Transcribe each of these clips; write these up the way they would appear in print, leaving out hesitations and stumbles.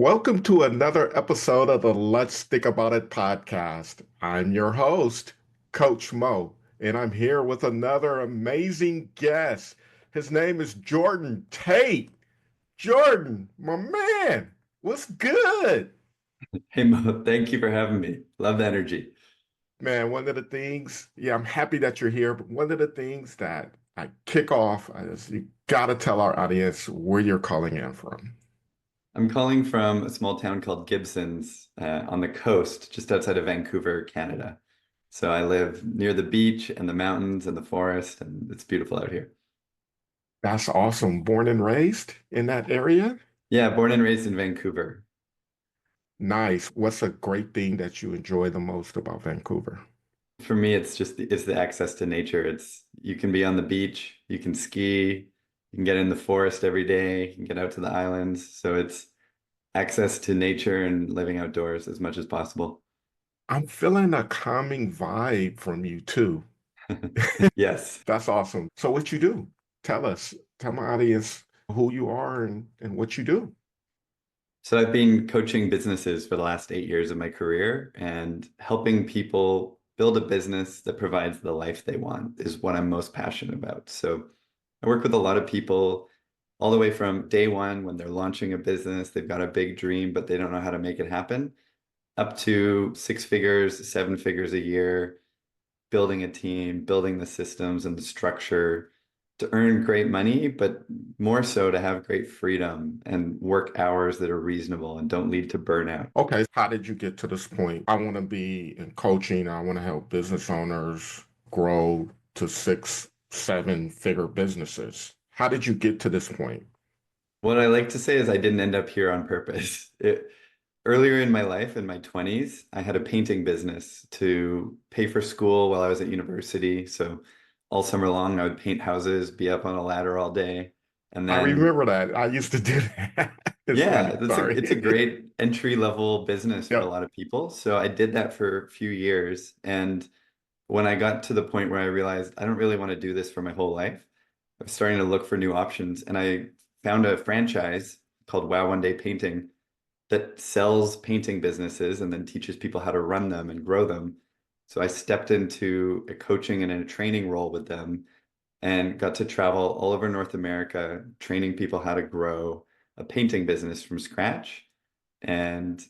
Welcome to another episode of the Let's Think About It podcast. I'm your host, Coach Mo, and I'm here with another amazing guest. His name is Jordan Tait. Jordan, my man, what's good? Hey Mo, thank you for having me. Love the energy. Man, one of the things, yeah, I'm happy that you're here, but one of the things that I kick off is you got to tell our audience where you're calling in from. I'm calling from a small town called Gibsons on the coast, just outside of Vancouver, Canada. So I live near the beach and the mountains and the forest, and it's beautiful out here. That's awesome. Born and raised in that area? Yeah, born and raised in Vancouver. Nice. What's a great thing that you enjoy the most about Vancouver? For me, it's the access to nature. It's you can be on the beach, you can ski, you can get in the forest every day, you can get out to the islands. So it's access to nature and living outdoors as much as possible. I'm feeling a calming vibe from you too. Yes. That's awesome. So what you do? Tell us, tell my audience who you are and what you do. So I've been coaching businesses for the last 8 years of my career and helping people build a business that provides the life they want is what I'm most passionate about. So I work with a lot of people all the way from day one when they're launching a business, they've got a big dream, but they don't know how to make it happen, up to six figures, seven figures a year, building a team, building the systems and the structure to earn great money, but more so to have great freedom and work hours that are reasonable and don't lead to burnout. Okay, how did you get to this point? I want to be in coaching. I want to help business owners grow to six, seven figure businesses. How did you get to this point? What I like to say is I didn't end up here on purpose. Earlier in my life, in my 20s, I had a painting business to pay for school while I was at university. So all summer long, I would paint houses, be up on a ladder all day. And I then remember that. I used to do that. It's yeah, funny. Sorry. it's a great entry level business for a Yep. lot of people. So I did that for a few years. And when I got to the point where I realized I don't really want to do this for my whole life, I was starting to look for new options. And I found a franchise called Wow One Day Painting that sells painting businesses and then teaches people how to run them and grow them. So I stepped into a coaching and a training role with them and got to travel all over North America, training people how to grow a painting business from scratch. And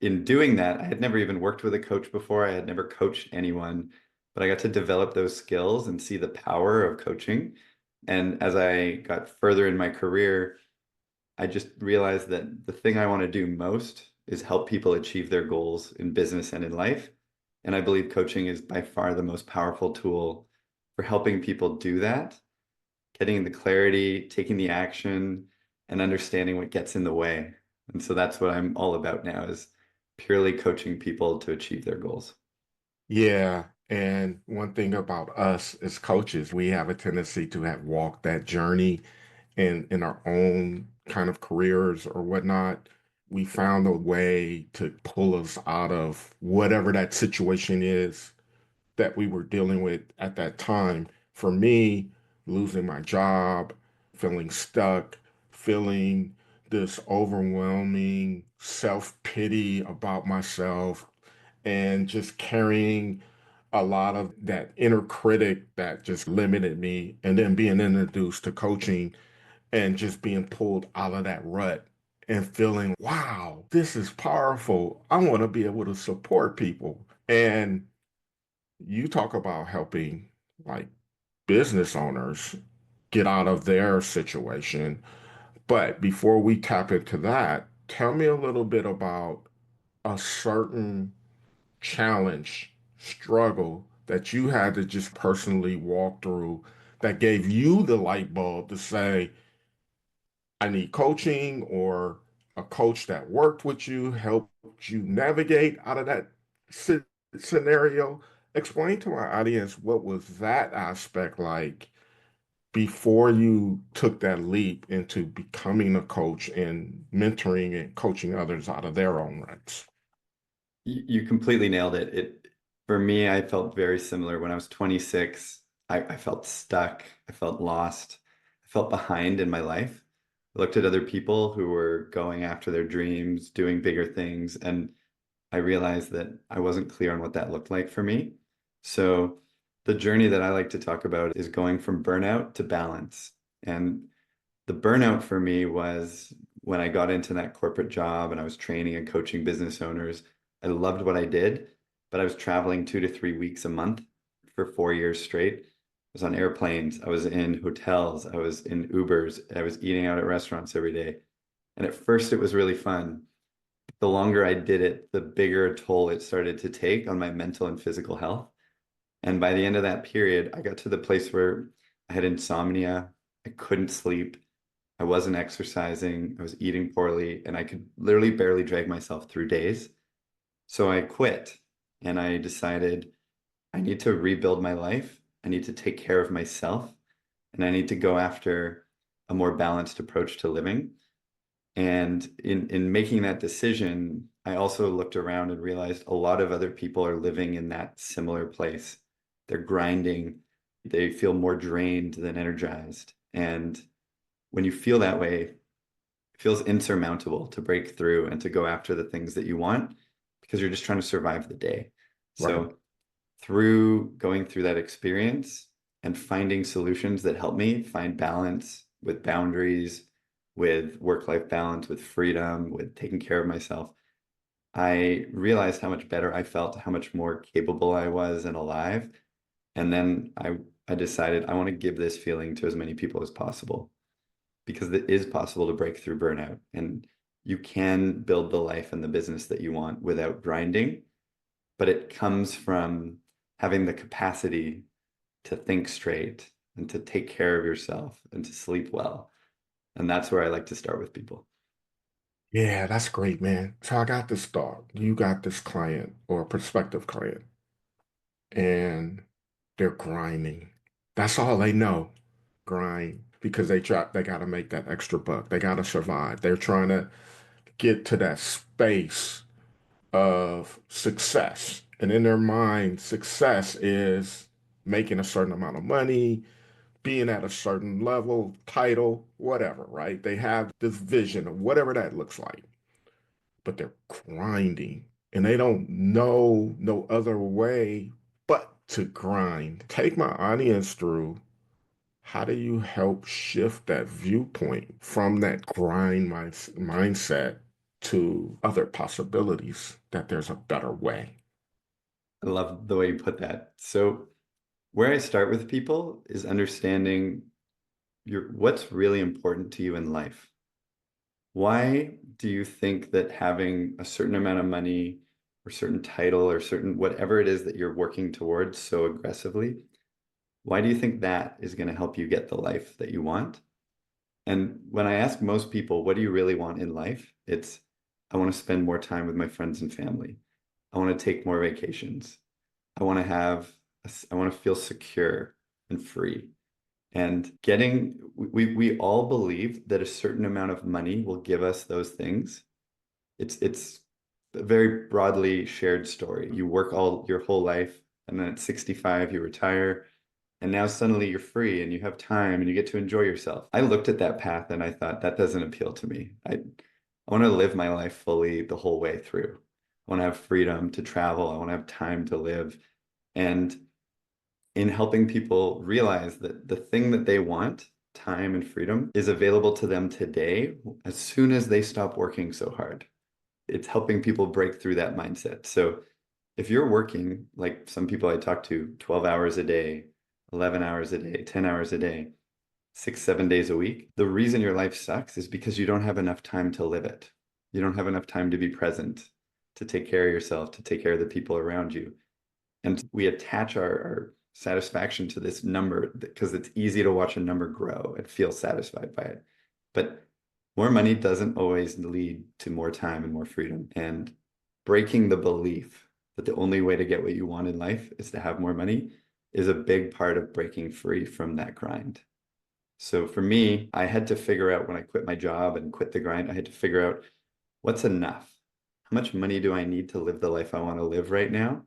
in doing that, I had never even worked with a coach before. I had never coached anyone, but I got to develop those skills and see the power of coaching. And as I got further in my career, I just realized that the thing I want to do most is help people achieve their goals in business and in life. And I believe coaching is by far the most powerful tool for helping people do that, getting the clarity, taking the action, and understanding what gets in the way. And so that's what I'm all about now is purely coaching people to achieve their goals. Yeah. And one thing about us as coaches, we have a tendency to have walked that journey in our own kind of careers or whatnot. We found a way to pull us out of whatever that situation is that we were dealing with at that time. For me, losing my job, feeling stuck, feeling this overwhelming self pity about myself, and just carrying a lot of that inner critic that just limited me, and then being introduced to coaching and just being pulled out of that rut and feeling, wow, this is powerful. I want to be able to support people. And you talk about helping like business owners get out of their situation. But before we tap into that, tell me a little bit about a certain challenge, struggle that you had to just personally walk through that gave you the light bulb to say, I need coaching, or a coach that worked with you, helped you navigate out of that scenario. Explain to my audience what was that aspect like before you took that leap into becoming a coach and mentoring and coaching others out of their own ruts. You completely nailed it. For me, I felt very similar when I was 26. I felt stuck. I felt lost. I felt behind in my life. I looked at other people who were going after their dreams, doing bigger things, and I realized that I wasn't clear on what that looked like for me. So the journey that I like to talk about is going from burnout to balance. And the burnout for me was when I got into that corporate job and I was training and coaching business owners. I loved what I did, but I was traveling 2 to 3 weeks a month for 4 years straight. I was on airplanes, I was in hotels, I was in Ubers, I was eating out at restaurants every day. And at first it was really fun. The longer I did it, the bigger a toll it started to take on my mental and physical health. And by the end of that period, I got to the place where I had insomnia, I couldn't sleep, I wasn't exercising, I was eating poorly, and I could literally barely drag myself through days. So I quit and I decided I need to rebuild my life. I need to take care of myself and I need to go after a more balanced approach to living. And in making that decision, I also looked around and realized a lot of other people are living in that similar place. They're grinding, they feel more drained than energized. And when you feel that way, it feels insurmountable to break through and to go after the things that you want because you're just trying to survive the day. Right. So through going through that experience and finding solutions that help me find balance with boundaries, with work-life balance, with freedom, with taking care of myself, I realized how much better I felt, how much more capable I was and alive. And then I decided I want to give this feeling to as many people as possible because it is possible to break through burnout and you can build the life and the business that you want without grinding, but it comes from having the capacity to think straight and to take care of yourself and to sleep well. And that's where I like to start with people. Yeah, that's great, man. So I got this thought. You got this client or prospective client, and they're grinding. That's all they know, grind, because they got to make that extra buck. They got to survive. They're trying to get to that space of success. And in their mind, success is making a certain amount of money, being at a certain level, title, whatever, right? They have this vision of whatever that looks like, but they're grinding and they don't know no other way but to grind. Take my audience through how do you help shift that viewpoint from that mindset to other possibilities that there's a better way? I love the way you put that. So where I start with people is understanding what's really important to you in life. Why do you think that having a certain amount of money or certain title or certain whatever it is that you're working towards so aggressively, why do you think that is going to help you get the life that you want? And when I ask most people, what do you really want in life? It's, I want to spend more time with my friends and family. I want to take more vacations. I want to I want to feel secure and free. And we all believe that a certain amount of money will give us those things. It's a very broadly shared story. You work all your whole life, and then at 65, you retire, and now suddenly you're free and you have time and you get to enjoy yourself. I looked at that path and I thought that doesn't appeal to me. I want to live my life fully the whole way through. I want to have freedom to travel. I want to have time to live. And in helping people realize that the thing that they want, time and freedom, is available to them today as soon as they stop working so hard. It's helping people break through that mindset. So if you're working, like some people I talk to, 12 hours a day, 11 hours a day, 10 hours a day, 6, 7 days a week, the reason your life sucks is because you don't have enough time to live it. You don't have enough time to be present, to take care of yourself, to take care of the people around you. And we attach our satisfaction to this number because it's easy to watch a number grow and feel satisfied by it. But more money doesn't always lead to more time and more freedom. And breaking the belief that the only way to get what you want in life is to have more money is a big part of breaking free from that grind. So for me, I had to figure out when I quit my job and quit the grind, I had to figure out what's enough. How much money do I need to live the life I want to live right now?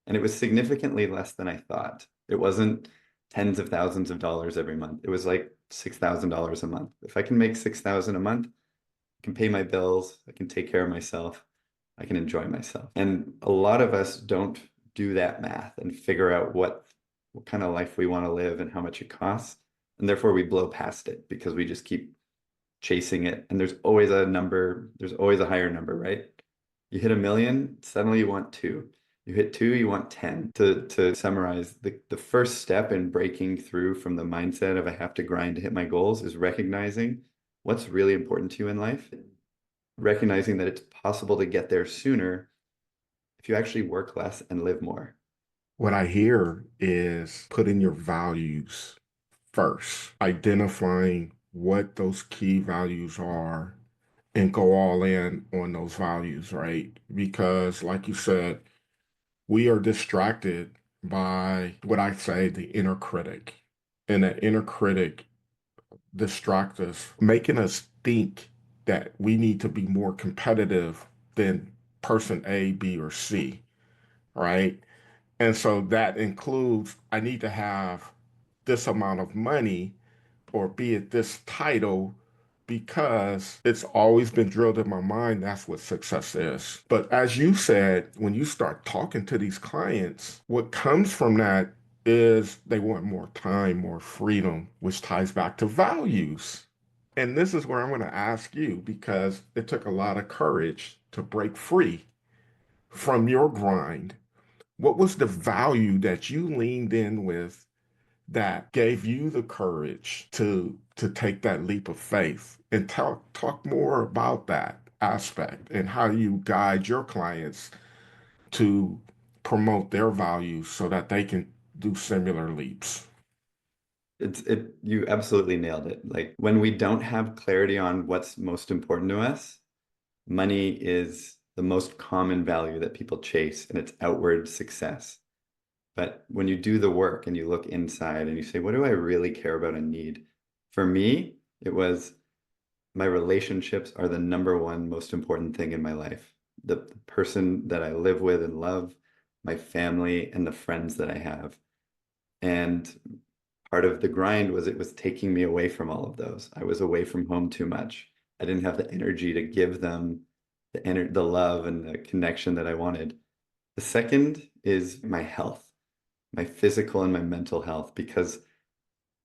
And it was significantly less than I thought. It wasn't tens of thousands of dollars every month. It was like $6,000 a month. If I can make 6,000 a month, I can pay my bills, I can take care of myself, I can enjoy myself. And a lot of us don't do that math and figure out what kind of life we want to live and how much it costs. And therefore we blow past it because we just keep chasing it. And there's always a number, there's always a higher number, right? You hit 1 million, suddenly you want two. You hit two, you want 10. To summarize, the first step in breaking through from the mindset of I have to grind to hit my goals is recognizing what's really important to you in life, recognizing that it's possible to get there sooner if you actually work less and live more. What I hear is putting your values first, identifying what those key values are and go all in on those values, right? Because, like you said, we are distracted by what I say the inner critic. And that inner critic distracts us, making us think that we need to be more competitive than person A, B, or C, right? And so that includes I need to have this amount of money or be at this title because it's always been drilled in my mind that's what success is. But as you said, when you start talking to these clients, what comes from that is they want more time, more freedom, which ties back to values. And this is where I'm going to ask you because it took a lot of courage to break free from your grind. What was the value that you leaned in with that gave you the courage to take that leap of faith and talk more about that aspect and how you guide your clients to promote their values so that they can do similar leaps. You absolutely nailed it. Like when we don't have clarity on what's most important to us, money is the most common value that people chase and it's outward success. But when you do the work and you look inside and you say, what do I really care about and need? For me, it was my relationships are the number one most important thing in my life. The person that I live with and love, my family, and the friends that I have. And part of the grind was it was taking me away from all of those. I was away from home too much. I didn't have the energy to give them the love and the connection that I wanted. The second is my health, my physical and my mental health, because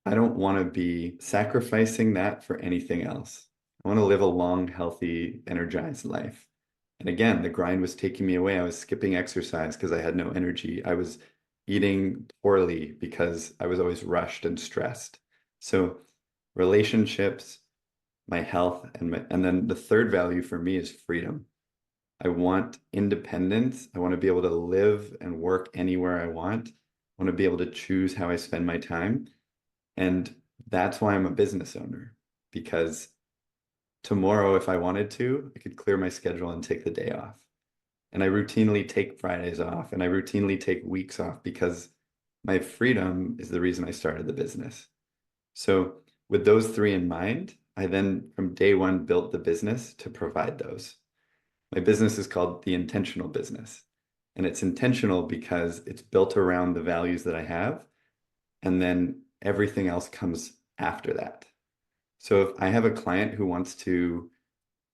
I don't want to be sacrificing that for anything else. I want to live a long, healthy, energized life. And again, the grind was taking me away. I was skipping exercise because I had no energy. I was eating poorly because I was always rushed and stressed. So relationships, my health, and then the third value for me is freedom. I want independence. I want to be able to live and work anywhere I want. I want to be able to choose how I spend my time. And that's why I'm a business owner, because tomorrow, if I wanted to, I could clear my schedule and take the day off. And I routinely take Fridays off and I routinely take weeks off because my freedom is the reason I started the business. So with those three in mind, I then from day one built the business to provide those. My business is called The Intentional Business. And it's intentional because it's built around the values that I have. And then everything else comes after that. So if I have a client who wants to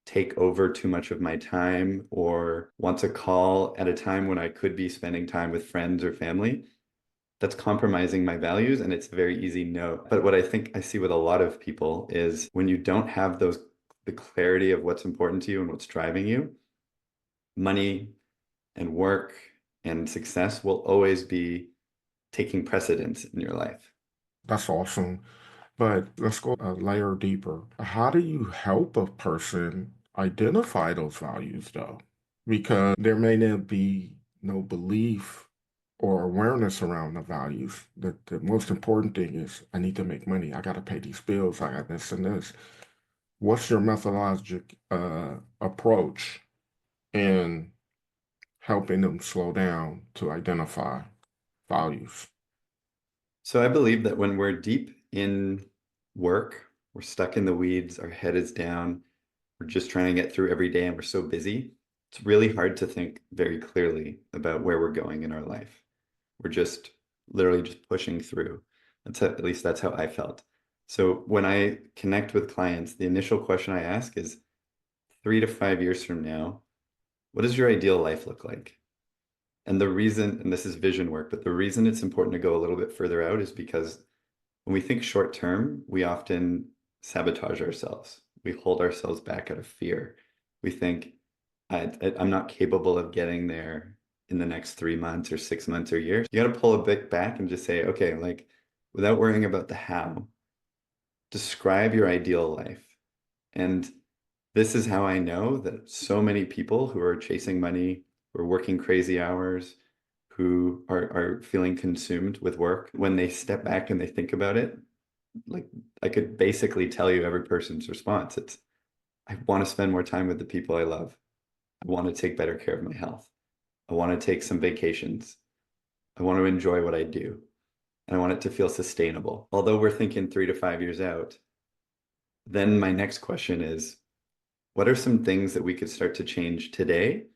take over too much of my time or wants a call at a time when I could be spending time with friends or family, that's compromising my values and it's a very easy no. But what I think I see with a lot of people is when you don't have the clarity of what's important to you and what's driving you, money and work and success will always be taking precedence in your life. That's awesome. But let's go a layer deeper. How do you help a person identify those values, though? Because there may not be no belief or awareness around the values. The most important thing is I need to make money. I got to pay these bills. I got this and this. What's your methodologic approach in helping them slow down to identify values? So I believe that when we're deep in work, we're stuck in the weeds, our head is down, we're just trying to get through every day and we're so busy, it's really hard to think very clearly about where we're going in our life. We're just literally just pushing through. At least that's how I felt. So when I connect with clients, the initial question I ask is 3 to 5 years from now, what does your ideal life look like? And the reason, and this is vision work, but the reason it's important to go a little bit further out is because when we think short term, we often sabotage ourselves. We hold ourselves back out of fear. We think, I'm not capable of getting there in the next 3 months or 6 months or years. You got to pull a bit back and just say, okay, like without worrying about the how, describe your ideal life. And this is how I know that so many people who are chasing money, who are working crazy hours, who are feeling consumed with work, when they step back and they think about it, like I could basically tell you every person's response. It's, I want to spend more time with the people I love. I want to take better care of my health. I want to take some vacations. I want to enjoy what I do. And I want it to feel sustainable. Although we're thinking 3 to 5 years out, then my next question is, what are some things that we could start to change today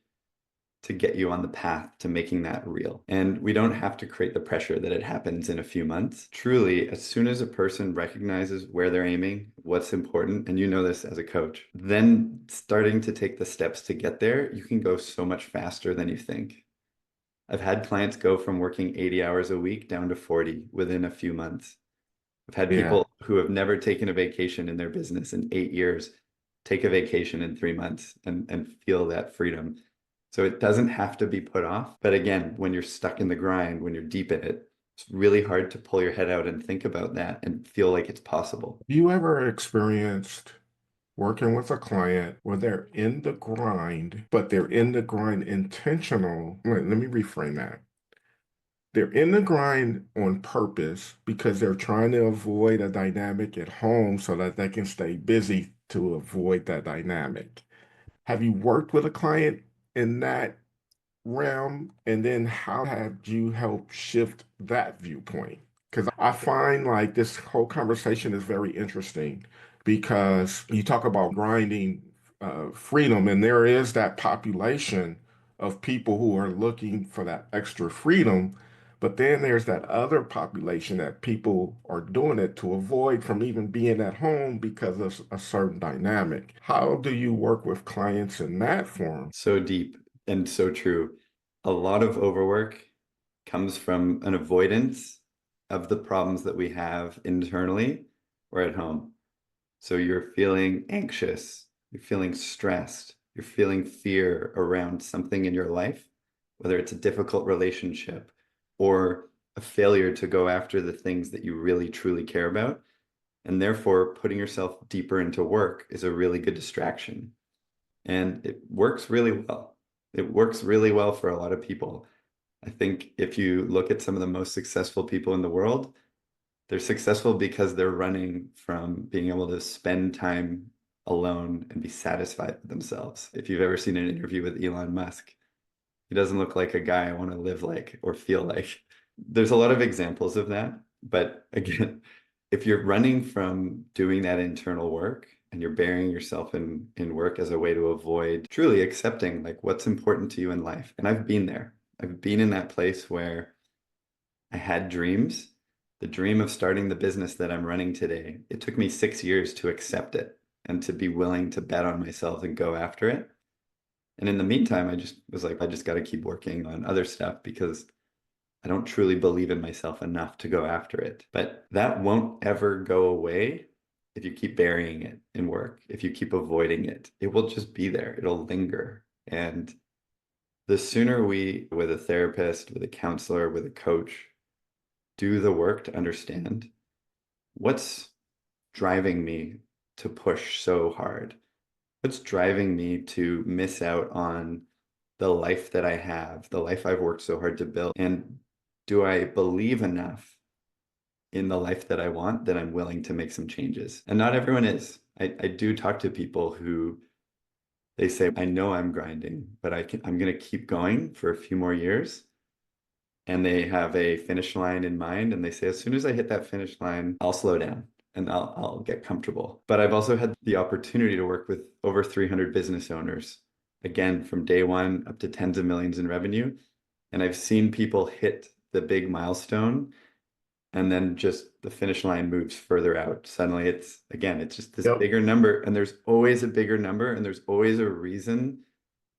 to get you on the path to making that real? And we don't have to create the pressure that it happens in a few months. Truly, as soon as a person recognizes where they're aiming, what's important, and you know this as a coach, then starting to take the steps to get there, you can go so much faster than you think. I've had clients go from working 80 hours a week down to 40 within a few months. I've had Yeah. people who have never taken a vacation in their business in 8 years take a vacation in 3 months and feel that freedom. So it doesn't have to be put off. But again, when you're stuck in the grind, when you're deep in it, it's really hard to pull your head out and think about that and feel like it's possible. You ever experienced working with a client where they're in the grind, but they're in the grind intentional? Let me reframe that. They're in the grind on purpose because they're trying to avoid a dynamic at home so that they can stay busy to avoid that dynamic. Have you worked with a client in that realm? And then how have you helped shift that viewpoint? Because I find like this whole conversation is very interesting because you talk about grinding freedom, and there is that population of people who are looking for that extra freedom. But then there's that other population that people are doing it to avoid from even being at home because of a certain dynamic. How do you work with clients in that form? So deep and so true. A lot of overwork comes from an avoidance of the problems that we have internally or at home. So you're feeling anxious, you're feeling stressed, you're feeling fear around something in your life, whether it's a difficult relationship or a failure to go after the things that you really truly care about. And therefore, putting yourself deeper into work is a really good distraction. And it works really well. It works really well for a lot of people. I think if you look at some of the most successful people in the world, they're successful because they're running from being able to spend time alone and be satisfied with themselves. If you've ever seen an interview with Elon Musk, he doesn't look like a guy I want to live like or feel like. There's a lot of examples of that. But again, if you're running from doing that internal work and you're burying yourself in work as a way to avoid truly accepting like what's important to you in life. And I've been there. I've been in that place where I had dreams. The dream of starting the business that I'm running today, it took me 6 years to accept it and to be willing to bet on myself and go after it. And in the meantime, I just was like, I just got to keep working on other stuff because I don't truly believe in myself enough to go after it. But that won't ever go away if you keep burying it in work, if you keep avoiding it. It will just be there, it'll linger. And the sooner we, with a therapist, with a counselor, with a coach, do the work to understand what's driving me to push so hard, what's driving me to miss out on the life that I have, the life I've worked so hard to build? And do I believe enough in the life that I want that I'm willing to make some changes? And not everyone is. I do talk to people who they say, I know I'm grinding, but I'm going to keep going for a few more years. And they have a finish line in mind. And they say, as soon as I hit that finish line, I'll slow down and I'll get comfortable. But I've also had the opportunity to work with over 300 business owners, again, from day one up to tens of millions in revenue. And I've seen people hit the big milestone And then just the finish line moves further out. Suddenly it's just this Yep. bigger number, and there's always a bigger number, and there's always a reason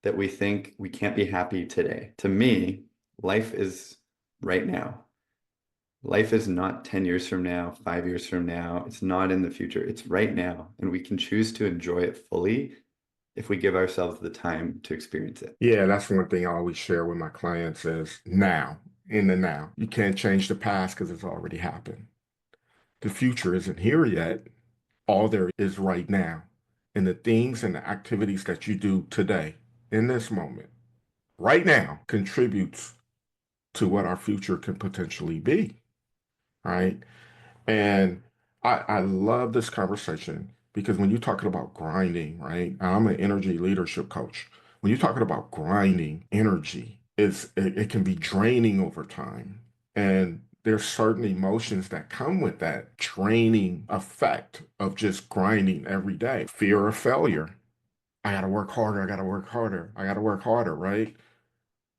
that we think we can't be happy today. To me, life is right now. Life is not 10 years from now, 5 years from now. It's not in the future. It's right now. And we can choose to enjoy it fully if we give ourselves the time to experience it. Yeah, that's one thing I always share with my clients is now, in the now. You can't change the past because it's already happened. The future isn't here yet. All there is right now. And the things and the activities that you do today, in this moment, right now, contributes to what our future can potentially be, right? And I love this conversation because when you're talking about grinding, right? I'm an energy leadership coach. When you're talking about grinding energy, it can be draining over time. And there's certain emotions that come with that draining effect of just grinding every day. Fear of failure. I gotta work harder, I gotta work harder, I gotta work harder, right?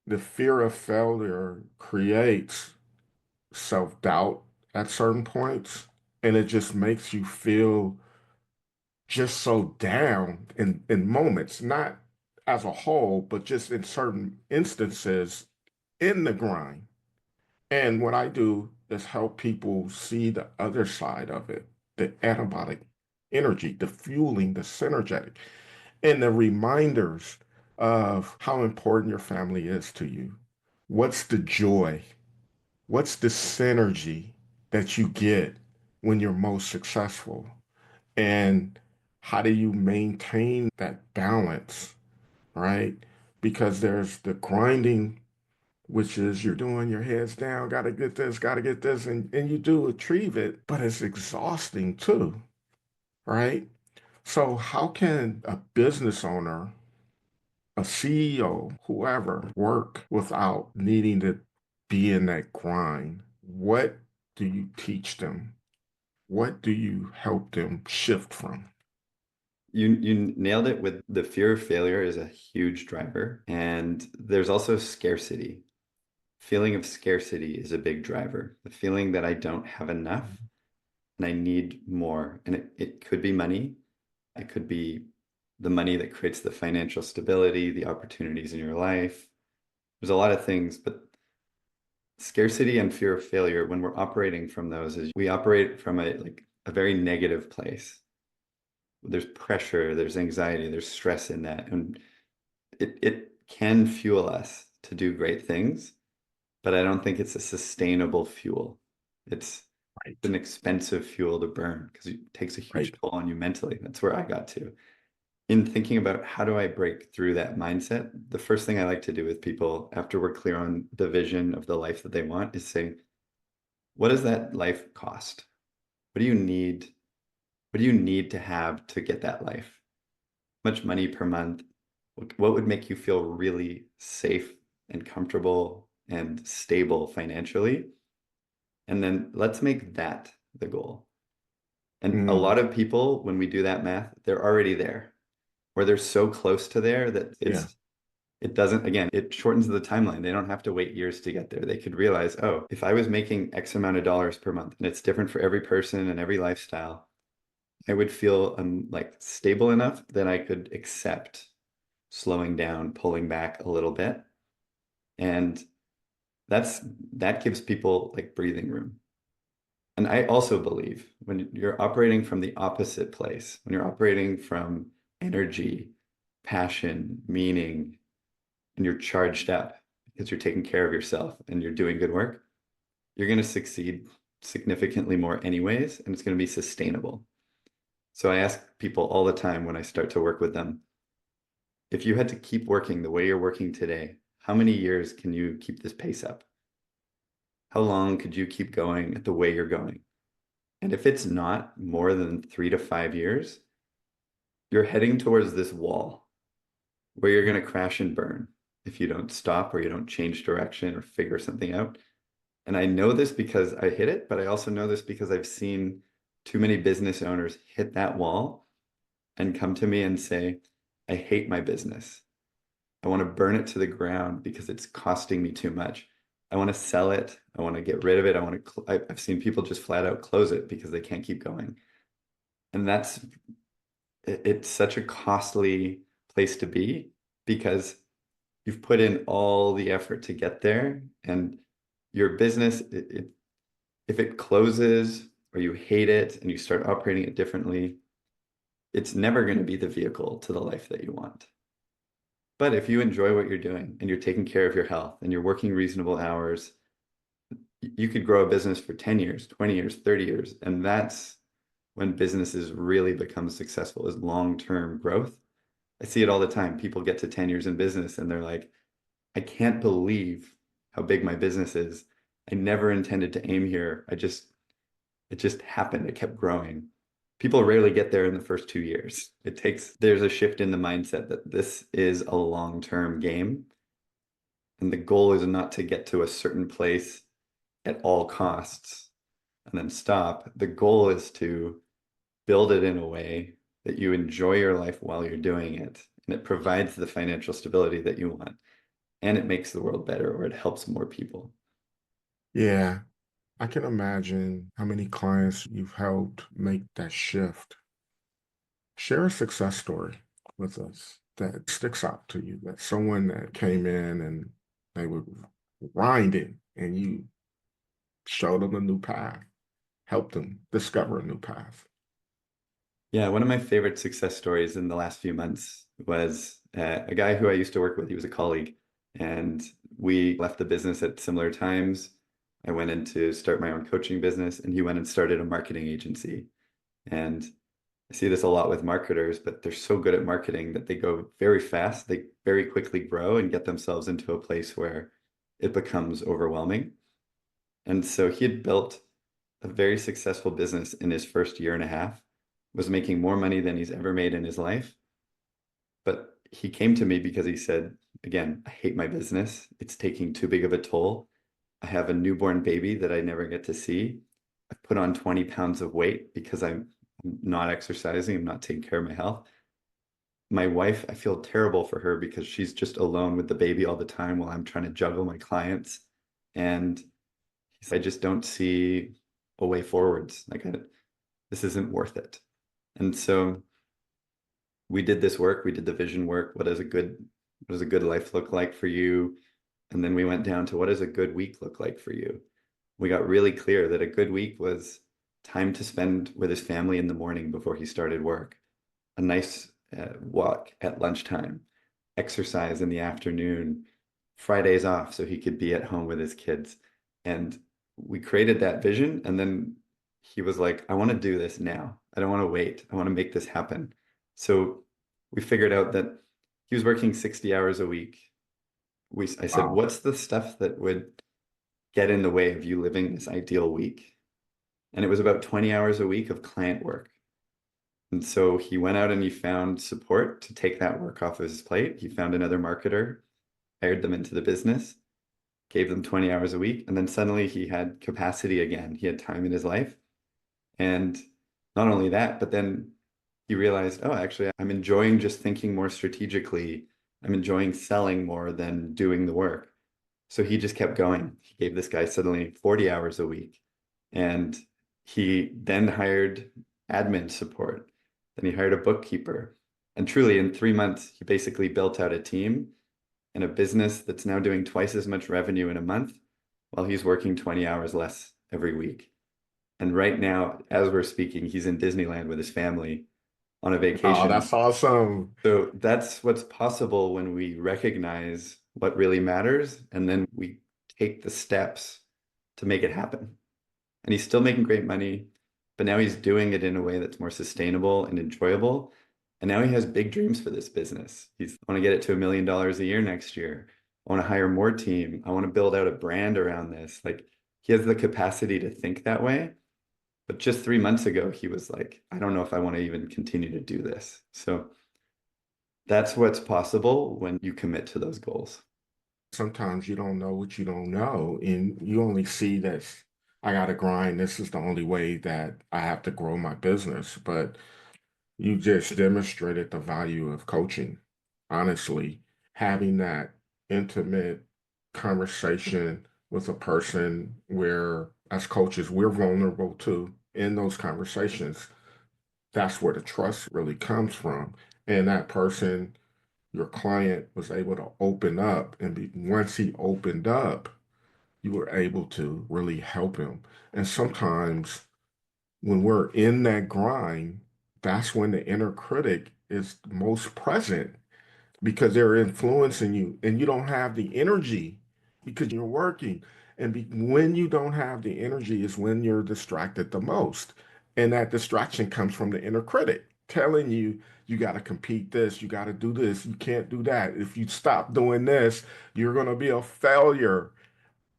The fear of failure creates self-doubt at certain points, and it just makes you feel just so down in moments, not as a whole, but just in certain instances in the grind. And what I do is help people see the other side of it, the antibiotic energy, the fueling, the synergetic, and the reminders of how important your family is to you. What's the joy? What's the synergy that you get when you're most successful? And how do you maintain that balance, right? Because there's the grinding, which is you're doing your heads down, got to get this, and you do achieve it, but it's exhausting too, right? So, how can a business owner, a CEO, whoever, work without needing to be in that grind? What do you teach them? What do you help them shift from? You nailed it with the fear of failure is a huge driver. And there's also scarcity. Feeling of scarcity is a big driver. The feeling that I don't have enough and I need more. And it could be money. It could be the money that creates the financial stability, the opportunities in your life. There's a lot of things, but scarcity and fear of failure, when we're operating from those, is we operate from a very negative place. There's pressure, there's anxiety, there's stress in that. And it can fuel us to do great things, but I don't think it's a sustainable fuel. It's Right, an expensive fuel to burn because it takes a huge right. toll on you mentally. That's where I got to. In thinking about how do I break through that mindset, the first thing I like to do with people after we're clear on the vision of the life that they want is say, what does that life cost? What do you need? What do you need to have to get that life? How much money per month? What would make you feel really safe and comfortable and stable financially? And then let's make that the goal. And a Mm, lot of people, when we do that math, they're already there, or they're so close to there that yeah. it doesn't, again, it shortens the timeline. They don't have to wait years to get there. They could realize, oh, if I was making X amount of dollars per month, and it's different for every person and every lifestyle, I would feel like stable enough that I could accept slowing down, pulling back a little bit. And that's that gives people like breathing room. And I also believe when you're operating from the opposite place, when you're operating from energy, passion, meaning, and you're charged up because you're taking care of yourself and you're doing good work, you're going to succeed significantly more anyways, and it's going to be sustainable. So I ask people all the time when I start to work with them, if you had to keep working the way you're working today, how many years can you keep this pace up? How long could you keep going at the way you're going? And if it's not more than 3 to 5 years, you're heading towards this wall where you're going to crash and burn if you don't stop or you don't change direction or figure something out. And I know this because I hit it, but I also know this because I've seen too many business owners hit that wall and come to me and say, I hate my business. I want to burn it to the ground because it's costing me too much. I want to sell it. I want to get rid of it. I've seen people just flat out close it because they can't keep going. And it's such a costly place to be because you've put in all the effort to get there, and your business, if it closes or you hate it and you start operating it differently, it's never going to be the vehicle to the life that you want. But if you enjoy what you're doing and you're taking care of your health and you're working reasonable hours, you could grow a business for 10 years, 20 years, 30 years. And that's when businesses really become successful, is long-term growth. I see it all the time. People get to 10 years in business and they're like, I can't believe how big my business is. I never intended to aim here. It just happened. It kept growing. People rarely get there in the first 2 years. There's a shift in the mindset that this is a long-term game. And the goal is not to get to a certain place at all costs and then stop. The goal is to build it in a way that you enjoy your life while you're doing it. And it provides the financial stability that you want. And it makes the world better, or it helps more people. Yeah, I can imagine how many clients you've helped make that shift. Share a success story with us that sticks out to you, that someone that came in and they were grinding and you showed them a new path, helped them discover a new path. Yeah, one of my favorite success stories in the last few months was a guy who I used to work with. He was a colleague, and we left the business at similar times. I went in to start my own coaching business, and he went and started a marketing agency. And I see this a lot with marketers, but they're so good at marketing that they go very fast. They very quickly grow and get themselves into a place where it becomes overwhelming. And so he had built a very successful business in his first year and a half, was making more money than he's ever made in his life. But he came to me because he said, again, I hate my business. It's taking too big of a toll. I have a newborn baby that I never get to see. I've put on 20 pounds of weight because I'm not exercising. I'm not taking care of my health. My wife, I feel terrible for her because she's just alone with the baby all the time while I'm trying to juggle my clients. And I just don't see a way forwards. This isn't worth it. And so we did this work, we did the vision work. What does a good life look like for you? And then we went down to what does a good week look like for you? We got really clear that a good week was time to spend with his family in the morning before he started work, a nice walk at lunchtime, exercise in the afternoon, Fridays off so he could be at home with his kids. And we created that vision. And then he was like, I want to do this now. I don't want to wait. I want to make this happen. So we figured out that he was working 60 hours a week. I said, Wow. what's the stuff that would get in the way of you living this ideal week? And it was about 20 hours a week of client work. And so he went out and he found support to take that work off of his plate. He found another marketer, hired them into the business, gave them 20 hours a week. And then suddenly he had capacity again. He had time in his life. And not only that, but then he realized, oh, actually, I'm enjoying just thinking more strategically. I'm enjoying selling more than doing the work. So he just kept going. He gave this guy suddenly 40 hours a week. And he then hired admin support. Then he hired a bookkeeper. And truly, in 3 months, he basically built out a team and a business that's now doing twice as much revenue in a month while he's working 20 hours less every week. And right now, as we're speaking, he's in Disneyland with his family on a Oh, vacation. that's awesome. So that's what's possible when we recognize what really matters and then we take the steps to make it happen. And he's still making great money, but now he's doing it in a way that's more sustainable and enjoyable. And now he has big dreams for this business. I want to get it to $1 million a year next year. I want to hire more team. I want to build out a brand around this. Like he has the capacity to think that way. But just 3 months ago, he was like, I don't know if I want to even continue to do this. So that's what's possible when you commit to those goals. Sometimes you don't know what you don't know, and you only see that I got to grind. This is the only way that I have to grow my business. But you just demonstrated the value of coaching. Honestly, having that intimate conversation with a person where, as coaches, we're vulnerable too in those conversations. That's where the trust really comes from. And that person, your client, was able to open up. And once he opened up, you were able to really help him. And sometimes when we're in that grind, that's when the inner critic is most present because they're influencing you and you don't have the energy because you're working. And when you don't have the energy is when you're distracted the most. And that distraction comes from the inner critic telling you, you got to compete this, you got to do this, you can't do that. If you stop doing this, you're going to be a failure.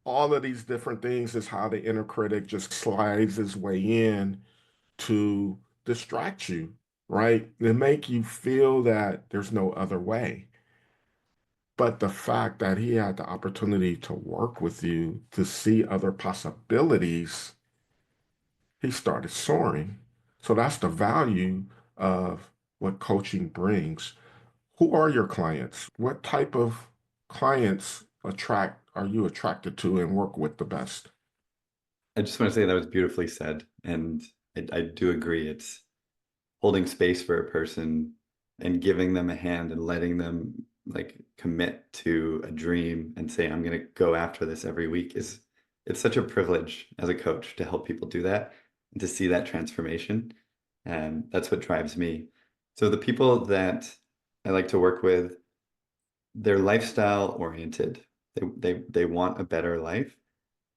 All of these different things is how the inner critic just slides his way in to distract you, right? And make you feel that there's no other way. But the fact that he had the opportunity to work with you to see other possibilities, he started soaring. So that's the value of what coaching brings. Who are your clients? What type of clients are you attracted to and work with the best? I just want to say that was beautifully said. And I do agree. It's holding space for a person and giving them a hand and letting them like commit to a dream and say, I'm going to go after this every week is it's such a privilege as a coach to help people do that and to see that transformation. And that's what drives me. So the people that I like to work with, they're lifestyle oriented. They want a better life.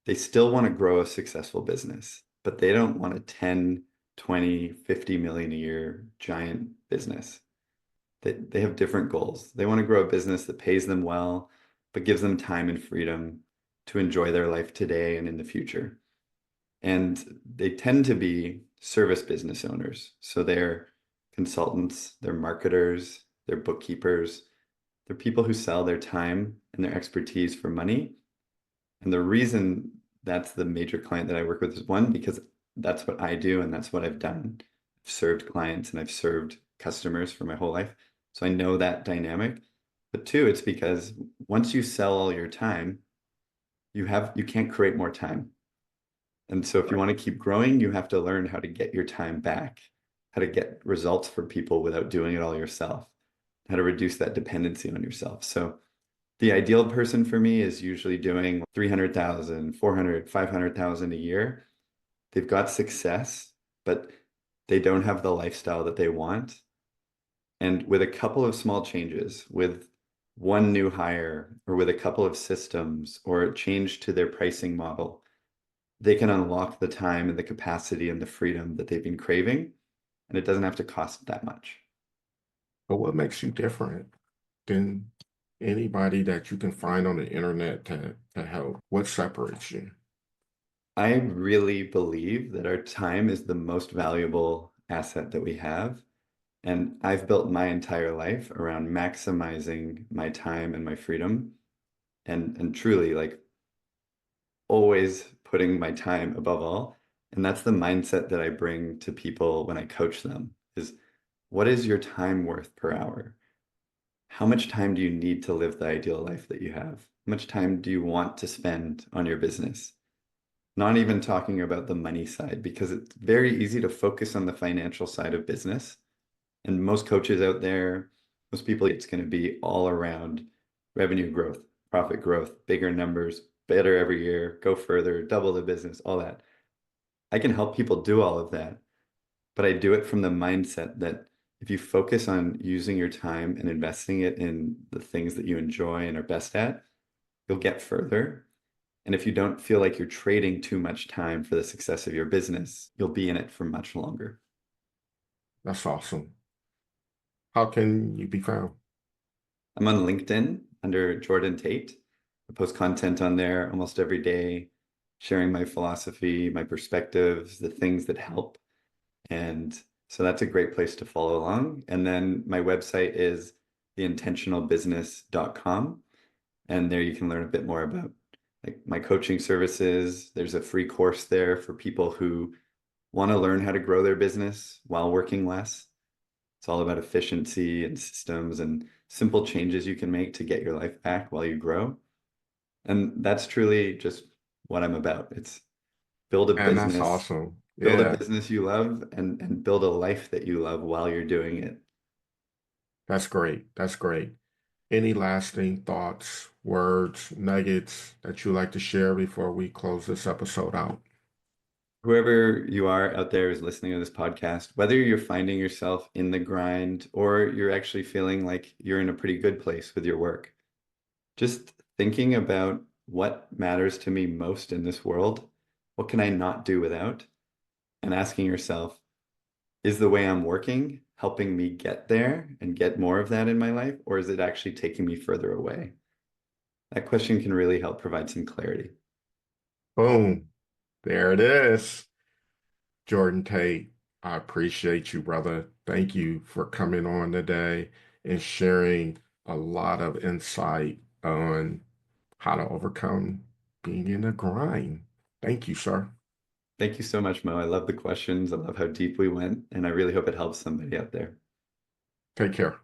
They still want to grow a successful business, but they don't want a 10, 20, 50 million a year giant business. They have different goals. They want to grow a business that pays them well, but gives them time and freedom to enjoy their life today and in the future. And they tend to be service business owners. So they're consultants, they're marketers, they're bookkeepers, they're people who sell their time and their expertise for money. And the reason that's the major client that I work with is one, because that's what I do and that's what I've done. I've served clients and I've served customers for my whole life. So I know that dynamic. But two, it's because once you sell all your time, you can't create more time. And so if you Right. want to keep growing, you have to learn how to get your time back, how to get results for people without doing it all yourself, how to reduce that dependency on yourself. So the ideal person for me is usually doing 300,000, 400, 500,000 a year. They've got success, but they don't have the lifestyle that they want. And with a couple of small changes, with one new hire or with a couple of systems or a change to their pricing model, they can unlock the time and the capacity and the freedom that they've been craving. And it doesn't have to cost that much. But what makes you different than anybody that you can find on the internet to help? What separates you? I really believe that our time is the most valuable asset that we have. And I've built my entire life around maximizing my time and my freedom and truly like always putting my time above all. And that's the mindset that I bring to people when I coach them is what is your time worth per hour? How much time do you need to live the ideal life that you have? How much time do you want to spend on your business? Not even talking about the money side, because it's very easy to focus on the financial side of business. And most coaches out there, most people, it's going to be all around revenue growth, profit growth, bigger numbers, better every year, go further, double the business, all that. I can help people do all of that, but I do it from the mindset that if you focus on using your time and investing it in the things that you enjoy and are best at, you'll get further. And if you don't feel like you're trading too much time for the success of your business, you'll be in it for much longer. That's awesome. How can you be found? I'm on LinkedIn under Jordan Tait. I post content on there almost every day, sharing my philosophy, my perspectives, the things that help. And so that's a great place to follow along. And then my website is theintentionalbusiness.com. And there you can learn a bit more about like my coaching services. There's a free course there for people who want to learn how to grow their business while working less. It's all about efficiency and systems and simple changes you can make to get your life back while you grow. And that's truly just what I'm about. It's build a And that's business, awesome. build a Yeah, business you love and build a life that you love while you're doing it. that's great. That's great. Any lasting thoughts, words, nuggets that you like to share before we close this episode out? Whoever you are out there who's listening to this podcast, whether you're finding yourself in the grind or you're actually feeling like you're in a pretty good place with your work, just thinking about what matters to me most in this world, what can I not do without? And asking yourself, is the way I'm working helping me get there and get more of that in my life, or is it actually taking me further away? That question can really help provide some clarity. Boom. There it is. Jordan Tate, I appreciate you, brother. Thank you for coming on today and sharing a lot of insight on how to overcome being in a grind. Thank you, sir. Thank you so much, Mo. I love the questions. I love how deep we went, and I really hope it helps somebody out there. Take care.